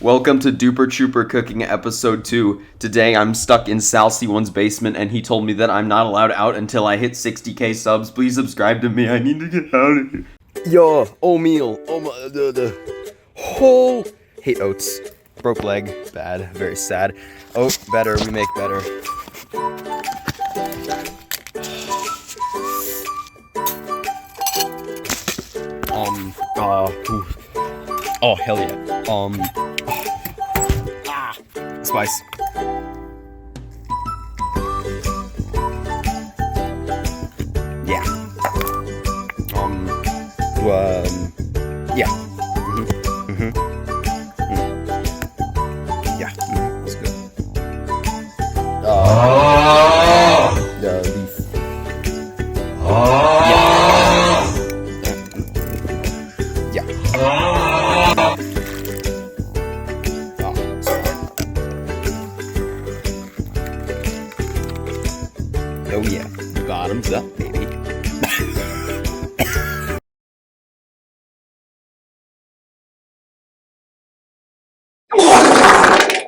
Welcome to Duper Trooper Cooking Episode 2. Today I'm stuck in Sal C1's basement and he told me that I'm not allowed out until I hit 60k subs. Please subscribe to me, I need to get out of here. Yo, oatmeal. Oh my, hate oats. Broke leg, bad, very sad. Oat, better, we make better. Oh, hell yeah. Spice. Yeah. Yeah. Yeah, that's good. The leaf. Yeah. Oh yeah, bottoms up.